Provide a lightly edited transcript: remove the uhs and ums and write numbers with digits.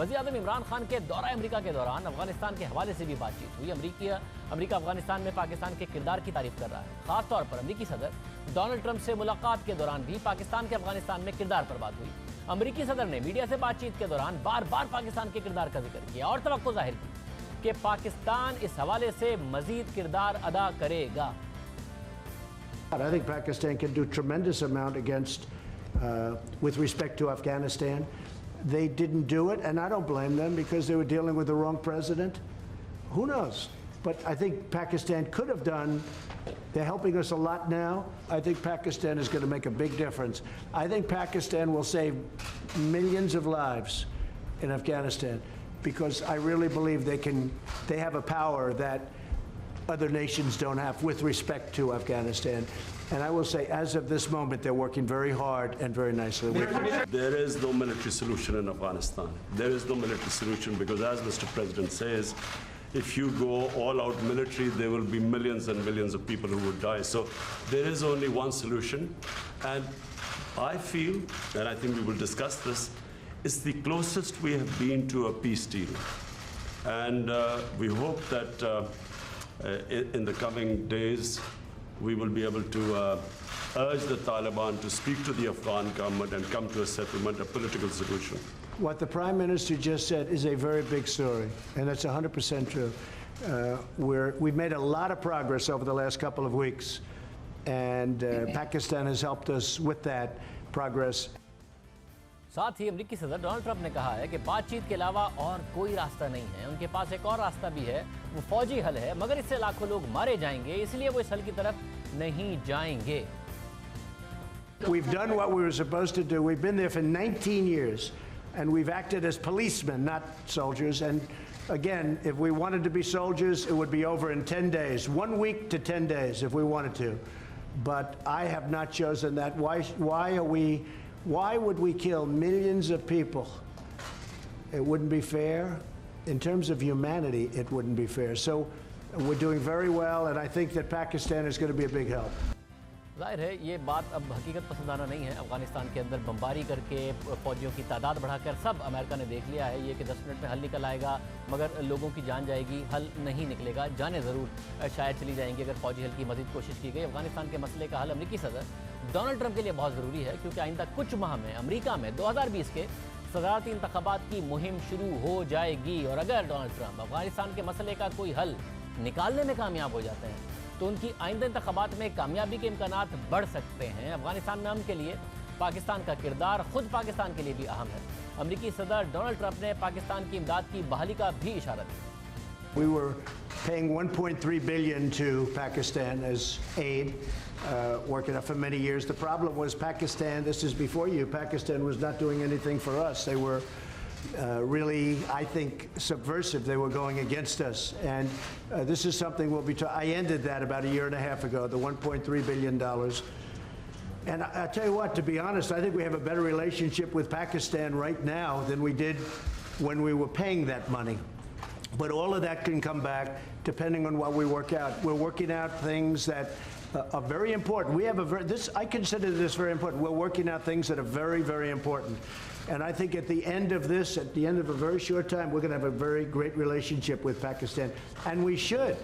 वज़ीर-ए-आज़म इमरान खान के दौरा अमेरिका के दौरान अफगानिस्तान के हवाले से भी बातचीत हुई। अमेरिका अफगानिस्तान में पाकिस्तान के किरदार की तारीफ कर रहा है। खासतौर पर अमेरिकी सदर डोनाल्ड ट्रंप से मुलाकात के दौरान भी पाकिस्तान के अफगानिस्तान में किरदार पर बात हुई। अमेरिकी सदर ने मीडिया से बातचीत के दौरान बार बार पाकिस्तान के किरदार का जिक्र किया और तवक्को जाहिर की कि पाकिस्तान इस हवाले से मजीद किरदार अदा करेगा। I think Pakistan can do tremendous amount against, with respect to Afghanistan. They didn't do it, and I don't blame them because they were dealing with the wrong president. Who knows? But I think Pakistan could have done. They're helping us a lot now. I think Pakistan is going to make a big difference. I think Pakistan will save millions of lives in Afghanistan because I really believe they have a power that other nations don't have with respect to Afghanistan. And I will say, as of this moment, they're working very hard and very nicely. There is no military solution in Afghanistan. There is no military solution because, as Mr. President says, if you go all out military, there will be millions and millions of people who would die. So there is only one solution. And I feel, and I think we will discuss this, it's the closest we have been to a peace deal. And we hope that in the coming days, we will be able to urge the Taliban to speak to the Afghan government and come to a settlement, a political solution. What the Prime Minister just said is a very big story, and that's 100% true. We've made a lot of progress over the last couple of weeks, and Pakistan has helped us with that progress. साथ ही अमेरिकी सदर Donald Trump ने कहा है कि बातचीत के अलावा और कोई रास्ता नहीं है। उनके पास एक और रास्ता भी है, वो फौजी हल है, मगर इससे लाखों लोग मारे जाएंगे, इसलिए वो इस हल की तरफ नहीं जाएंगे। We've done what we were supposed to do. We've been there for 19 years, and we've acted as policemen, not soldiers. And again, if we wanted to be soldiers, it would be over in 10 days, 1 week to 10 days if we wanted to. But I have not chosen that. Why would we kill millions of people? It wouldn't be fair. In terms of humanity, it wouldn't be fair. So we're doing very well, and I think that Pakistan is going to be a big help. जाहिर है ये बात अब हकीकत पसंदाना नहीं है। अफगानिस्तान के अंदर बमबारी करके फौजियों की तादाद बढ़ाकर सब अमेरिका ने देख लिया है ये कि 10 मिनट में हल निकल आएगा, मगर लोगों की जान जाएगी, हल नहीं निकलेगा। जाने ज़रूर शायद चली जाएंगी अगर फौजी हल की मज़ीद कोशिश की गई। अफगानिस्तान के मसले का हल अमेरिकी सदर डोनाल्ड ट्रंप के लिए बहुत ज़रूरी है क्योंकि आइंदा कुछ माह में अमेरिका में 2020 के सदारती इंतखाबात की मुहिम शुरू हो जाएगी। और अगर डोनाल्ड ट्रंप अफगानिस्तान के मसले का कोई हल निकालने में कामयाब हो जाते हैं तो उनकी आइंदा इंतखाबात में कामयाबी के इम्कानात बढ़ सकते हैं। अफगानिस्तान में अमन के लिए पाकिस्तान का किरदार खुद पाकिस्तान के लिए भी अहम है। अमेरिकी सदर डोनाल्ड ट्रंप ने पाकिस्तान की इमदाद की बहाली का भी इशारा दिया। We were paying $1.3 billion to Pakistan as aid, working out for many years. The problem was Pakistan, this is before you, Pakistan was not doing anything for us. They were really, I think, subversive. They were going against us. And this is something I ended that about 1.5 years ago, the $1.3 billion. And I'll tell you what, to be honest, I think we have a better relationship with Pakistan right now than we did when we were paying that money. But all of that can come back depending on what we work out. We're working out things that are very important. We have I consider this very important. We're working out things that are very, very important. And I think at the end of this, at the end of a very short time, we're going to have a very great relationship with Pakistan. And we should.